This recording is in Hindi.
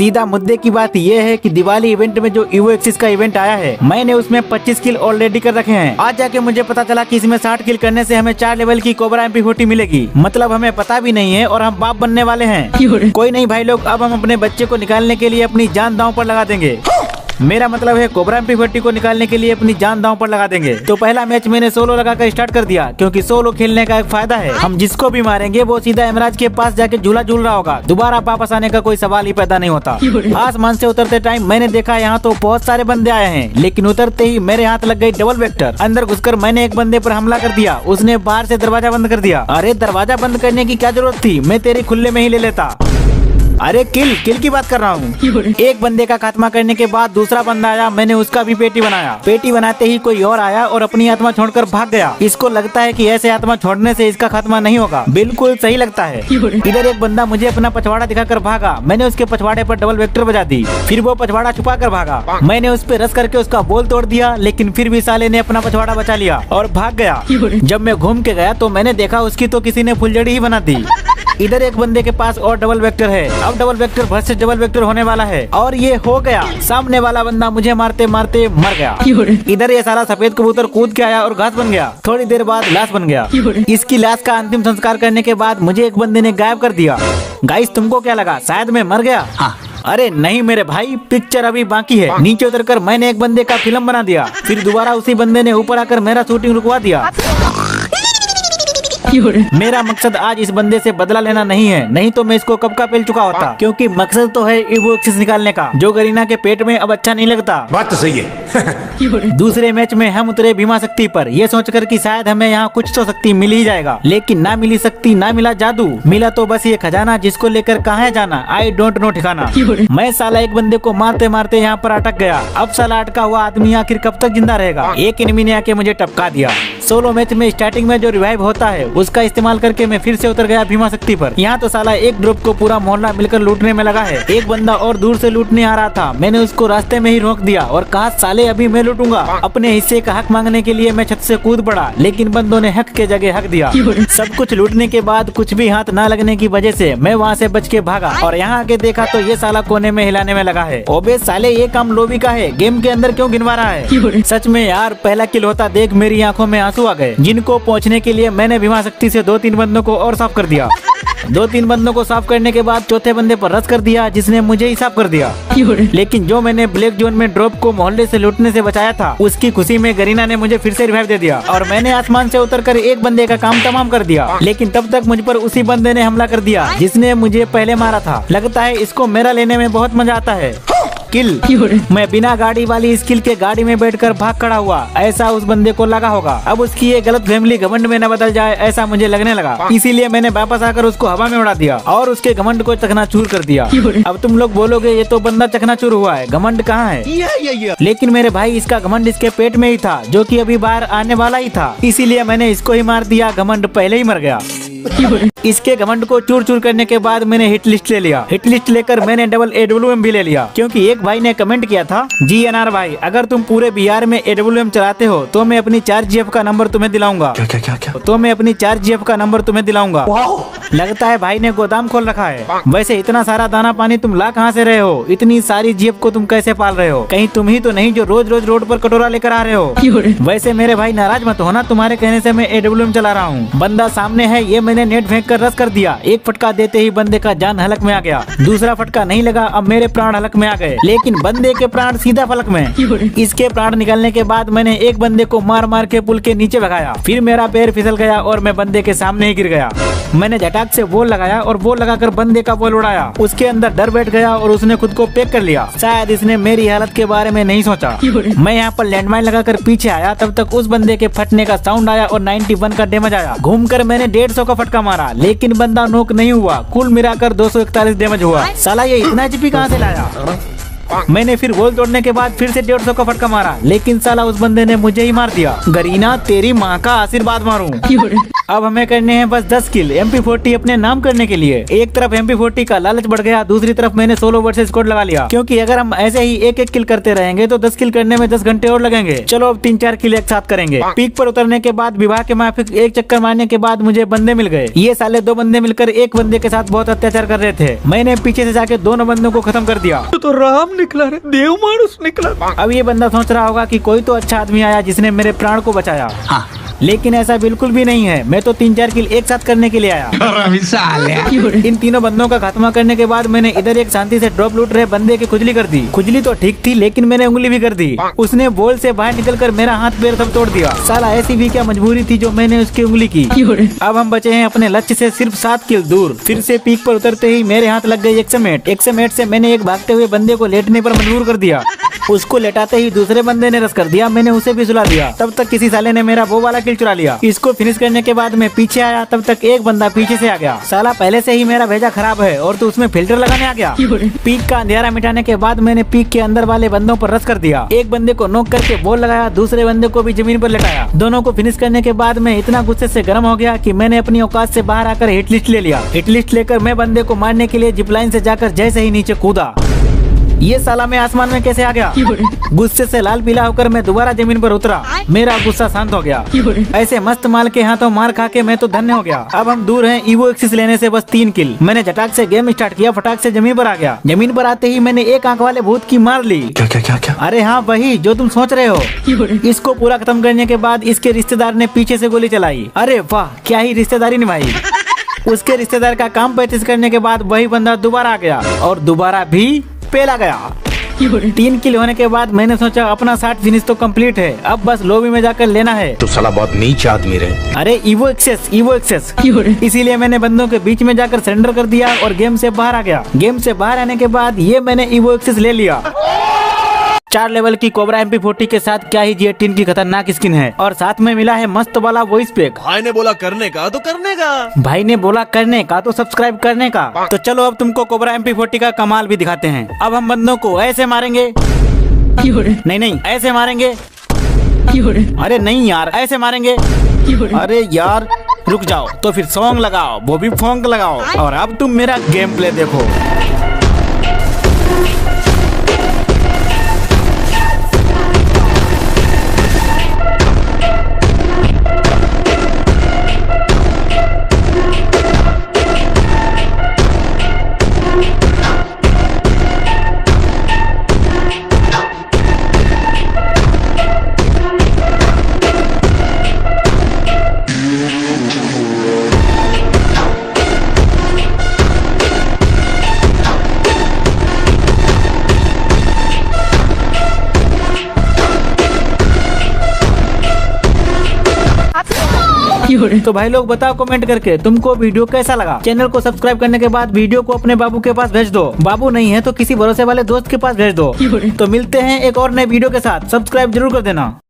सीधा मुद्दे की बात ये है कि दिवाली इवेंट में जो ईवो एक्सिस का इवेंट आया है, मैंने उसमें 25 किल ऑलरेडी कर रखे हैं। आज जाके मुझे पता चला कि इसमें 60 किल करने से हमें 4 लेवल की कोबरा MP40 मिलेगी। मतलब हमें पता भी नहीं है और हम बाप बनने वाले हैं। कोई नहीं भाई लोग, अब हम अपने बच्चे को निकालने के लिए अपनी जान दांव पर लगा देंगे। मेरा मतलब है कोबरा MP40 को निकालने के लिए अपनी जान दांव पर लगा देंगे। तो पहला मैच मैंने सोलो लगाकर स्टार्ट कर दिया, क्योंकि सोलो खेलने का एक फायदा है, हम जिसको भी मारेंगे वो सीधा यमराज के पास जाके झूला झूल रहा होगा, दोबारा वापस आने का कोई सवाल ही पैदा नहीं होता। आसमान से उतरते टाइम मैंने देखा यहाँ तो बहुत सारे बंदे आए हैं, लेकिन उतरते ही मेरे हाथ लग गई डबल वेक्टर। अंदर घुसकर मैंने एक बंदे पर हमला कर दिया, उसने बाहर से दरवाजा बंद कर दिया। अरे दरवाजा बंद करने की क्या जरूरत थी, मैं तेरी खुले में ही ले लेता। अरे किल की बात कर रहा हूँ। एक बंदे का खात्मा करने के बाद दूसरा बंदा आया, मैंने उसका भी पेटी बनाया। पेटी बनाते ही कोई और आया और अपनी आत्मा छोड़कर भाग गया। इसको लगता है कि ऐसे आत्मा छोड़ने से इसका खात्मा नहीं होगा। बिल्कुल सही लगता है। इधर एक बंदा मुझे अपना पछवाड़ा दिखाकर भागा, मैंने उसके पछवाड़े पर डबल वेक्टर बजा दी। फिर वो पछवाड़ा छुपा कर भागा, मैंने उस पर रस करके उसका बोल तोड़ दिया, लेकिन फिर भी साले ने अपना पछवाड़ा बचा लिया और भाग गया। जब मैं घूम के गया तो मैंने देखा उसकी तो किसी ने फुलझड़ी ही बना दी। इधर एक बंदे के पास और डबल वेक्टर है, अब double vector versus double vector होने वाला है और ये हो गया। सामने वाला बंदा मुझे मारते मारते मर गया। इधर ये सारा सफेद कबूतर कूद के आया और घास बन गया। थोड़ी देर बाद लाश बन गया। इसकी लाश का अंतिम संस्कार करने के बाद मुझे एक बंदे ने गायब कर दिया। गाइस तुमको क्या लगा शायद मैं मर गया? अरे नहीं मेरे भाई, पिक्चर अभी बाकी है। नीचे उतरकर मैंने एक बंदे का फिल्म बना दिया, फिर दोबारा उसी बंदे ने ऊपर आकर मेरा शूटिंग रुकवा दिया। मेरा मकसद आज इस बंदे से बदला लेना नहीं है, नहीं तो मैं इसको कब का पेल चुका होता, क्योंकि मकसद तो है ईवो एक्सिस निकालने का, जो गरीना के पेट में अब अच्छा नहीं लगता। बात तो सही है। दूसरे मैच में हम उतरे भीमा शक्ति पर, यह सोचकर कि शायद हमें यहाँ कुछ तो शक्ति मिल ही जाएगा, लेकिन ना मिली शक्ति ना मिला जादू, मिला तो बस ये खजाना जिसको लेकर कहाँ जाना आई डोंट नो ठिकाना। मैं साला एक बंदे को मारते मारते यहाँ पर अटक गया। अब साला अटका हुआ आदमी आखिर कब तक जिंदा रहेगा? एक एनिमी ने आके मुझे टपका दिया। सोलो मैच में स्टार्टिंग में जो रिवाइव होता है उसका इस्तेमाल करके मैं फिर से उतर गया भीमा शक्ति पर। यहाँ तो साला एक ड्रॉप को पूरा मोहल्ला मिलकर लूटने में लगा है। एक बंदा और दूर से लूटने आ रहा था, मैंने उसको रास्ते में ही रोक दिया और कहा साले अभी मैं लूटूंगा। अपने हिस्से का हक मांगने के लिए मैं छत से कूद पड़ा, लेकिन बंदों ने हक के जगह हक दिया। सब कुछ लूटने के बाद कुछ भी हाथ ना लगने की वजह से मैं वहाँ से बच के भागा और यहाँ आके देखा तो ये साला कोने में हिलाने में लगा है। ओबे साले ये काम लोबी का है, गेम के अंदर क्यों गिनवा रहा है? सच में यार पहला किल होता देख मेरी आंखों में आंसू आ गए, जिनको पहुँचने के लिए मैंने भीमा शक्ति से 2-3 बंदों को और साफ कर दिया। 2-3 बंदों को साफ करने के बाद चौथे बंदे पर रस कर दिया, जिसने मुझे ही साफ कर दिया। लेकिन जो मैंने ब्लैक जोन में ड्रॉप को मोहल्ले से लूटने से बचाया था, उसकी खुशी में गरीना ने मुझे फिर से रिवाइव दे दिया और मैंने आसमान से उतरकर एक बंदे का काम तमाम कर दिया। लेकिन तब तक मुझ पर उसी बंदे ने हमला कर दिया जिसने मुझे पहले मारा था। लगता है इसको मेरा लेने में बहुत मजा आता है। किल। मैं बिना गाड़ी वाली स्किल के गाड़ी में बैठकर भाग खड़ा हुआ, ऐसा उस बंदे को लगा होगा। अब उसकी ये गलत फैमिली घमंड में न बदल जाए ऐसा मुझे लगने लगा, इसीलिए मैंने वापस आकर उसको हवा में उड़ा दिया और उसके घमंड को चकनाचूर कर दिया। अब तुम लोग बोलोगे ये तो बंदा चकनाचूर हुआ है, घमंड कहाँ है? लेकिन मेरे भाई इसका घमंड इसके पेट में ही था, जो कि अभी बाहर आने वाला ही था, इसीलिए मैंने इसको ही मार दिया। घमंड पहले ही मर गया। इसके घमंड को चूर चूर करने के बाद मैंने हिट लिस्ट ले लिया। हिट लिस्ट लेकर मैंने डबल AWM भी ले लिया, क्योंकि एक भाई ने कमेंट किया था, GNR भाई अगर तुम पूरे बिहार में AWM चलाते हो तो मैं अपनी 4GF का नंबर तुम्हें दिलाऊंगा। क्या? तो मैं अपनी 4GF का नंबर तुम्हें दिलाऊंगा। लगता है भाई ने गोदाम खोल रखा है। वैसे इतना सारा दाना पानी तुम ला कहाँ से रहे हो? इतनी सारी GF को तुम कैसे पाल रहे हो? कहीं तुम ही तो नहीं जो रोज रोज रोड पर कटोरा लेकर आ रहे हो? वैसे मेरे भाई नाराज मत हो ना, तुम्हारे कहने से मैं AWM चला रहा हूँ। बंदा सामने है, ये मैंने नेट फेंक कर रस कर दिया। एक फटका देते ही बंदे का जान हलक में आ गया। दूसरा फटका नहीं लगा, अब मेरे प्राण हलक में आ गए, लेकिन बंदे के प्राण सीधा फलक में। इसके प्राण निकलने के बाद मैंने एक बंदे को मार मार के पुल के नीचे भगाया, फिर मेरा पैर फिसल गया और मैं बंदे के सामने ही गिर गया। मैंने झटाक से वॉल लगाया और वॉल लगाकर बंदे का वॉल उड़ाया। उसके अंदर डर बैठ गया और उसने खुद को पैक कर लिया। शायद इसने मेरी हालत के बारे में नहीं सोचा। मैं यहाँ पर लैंडमाइन लगाकर पीछे आया, तब तक उस बंदे के फटने का साउंड आया और 91 का डैमेज आया। घूमकर मैंने 150 का फटका मारा, लेकिन बंदा नॉक नहीं हुआ। कुल मिलाकर 241 डैमेज हुआ। साला ये इतना HP कहाँ से लाया? मैंने फिर वॉल तोड़ने के बाद फिर से 150 का फटका मारा, लेकिन साला उस बंदे ने मुझे ही मार दिया। गरीना तेरी माँ का आशीर्वाद मारूं। अब हमें करने हैं बस 10 किल MP40 अपने नाम करने के लिए। एक तरफ MP40 का लालच बढ़ गया, दूसरी तरफ मैंने सोलो वर्सेस स्क्वाड लगा लिया, क्योंकि अगर हम ऐसे ही एक एक किल करते रहेंगे तो 10 किल करने में 10 घंटे और लगेंगे। चलो अब 3-4 किल एक साथ करेंगे। पीक पर उतरने के बाद विवाह के माफिक एक चक्कर मारने के बाद मुझे बंदे मिल गए। ये साले 2 बंदे मिलकर एक बंदे के साथ बहुत अत्याचार कर रहे थे। मैंने पीछे से जाके दोनों बंदों को खत्म कर दिया। तो राम निकला रे, देव मानुस निकला। अब ये बंदा सोच रहा होगा कि कोई तो अच्छा आदमी आया जिसने मेरे प्राण को बचाया। हाँ। लेकिन ऐसा बिल्कुल भी नहीं है। मैं तो 3-4 किल एक साथ करने के लिए आया। इन तीनों बंदों का खात्मा करने के बाद मैंने इधर एक शांति से ड्रॉप लूट रहे बंदे की खुजली कर दी। खुजली तो ठीक थी, लेकिन मैंने उंगली भी कर दी। उसने बॉल से बाहर निकलकर मेरा हाथ पैर सब तोड़ दिया। साला ऐसी भी क्या मजबूरी थी जो मैंने उसकी उंगली की। अब हम बचे हैं अपने लक्ष्य से सिर्फ 7 किल दूर। फिर से पीक पर उतरते ही मेरे हाथ लग गई एक्समेट से मैंने एक भागते हुए बंदे को लेटने पर मजबूर कर दिया। उसको लेटाते ही दूसरे बंदे ने रस कर दिया, मैंने उसे भी सुला दिया। तब तक किसी साले ने मेरा वो वाला किल चुरा लिया। इसको फिनिश करने के बाद मैं पीछे आया, तब तक एक बंदा पीछे से आ गया। साला पहले से ही मेरा भेजा खराब है और तो उसमें फिल्टर लगाने आ गया। पीक का अंधेरा मिटाने के बाद मैंने पीक के अंदर वाले बंदों पर रस कर दिया। एक बंदे को नॉक करके बॉल लगाया, दूसरे बंदे को भी जमीन पर लेटाया। दोनों को फिनिश करने के बाद मैं इतना गुस्से से गर्म हो गया कि मैंने अपनी औकात से बाहर आकर हिट लिस्ट ले लिया। हिट लिस्ट लेकर मैं बंदे को मारने के लिए जिपलाइन से जाकर जैसे ही नीचे कूदा, ये साला मैं आसमान में कैसे आ गया। गुस्से से लाल पीला होकर मैं दोबारा जमीन पर उतरा। मेरा गुस्सा शांत हो गया। ऐसे मस्त माल के हाथों मार खा के मैं तो धन्य हो गया। अब हम दूर हैं ईवो एक्सिस लेने से बस 3 किल। मैंने झटाक से गेम स्टार्ट किया, फटाक से जमीन पर आ गया। जमीन पर आते ही मैंने एक आंख वाले भूत की मार ली। क्या? अरे हाँ, वही जो तुम सोच रहे हो। इसको पूरा खत्म करने के बाद इसके रिश्तेदार ने पीछे से गोली चलाई। अरे वाह, क्या ही रिश्तेदारी निभाई। उसके रिश्तेदार का काम प्रैक्टिस करने के बाद वही बंदा दोबारा आ गया और दोबारा भी पेला गया। 3 किल होने के बाद मैंने सोचा अपना 60 फिनिश तो कंप्लीट है, अब बस लॉबी में जाकर लेना है। तो साला बहुत नीच आदमी रहे। अरे ईवो एक्सेस। इसीलिए मैंने बंदों के बीच में जाकर सरेंडर कर दिया और गेम से बाहर आ गया। गेम से बाहर आने के बाद ये मैंने ईवो एक्सेस ले लिया। 4 लेवल की कोबरा MP40 के साथ क्या ही G18 की खतरनाक स्किन है और साथ में मिला है मस्त वाला वॉइस पैक। भाई ने बोला करने का तो करने का, भाई ने बोला करने का तो सब्सक्राइब करने का। तो चलो अब तुमको कोबरा MP40 का कमाल भी दिखाते हैं। अब हम बंदों को ऐसे मारेंगे, नहीं ऐसे मारेंगे। अरे नहीं यार, ऐसे मारेंगे। अरे यार रुक जाओ, तो फिर सॉन्ग लगाओ, वो भी फोंक लगाओ। और अब तुम मेरा गेम प्ले देखो। तो भाई लोग बताओ कमेंट करके तुमको वीडियो कैसा लगा। चैनल को सब्सक्राइब करने के बाद वीडियो को अपने बाबू के पास भेज दो। बाबू नहीं है तो किसी भरोसे वाले दोस्त के पास भेज दो। तो मिलते हैं एक और नए वीडियो के साथ, सब्सक्राइब जरूर कर देना।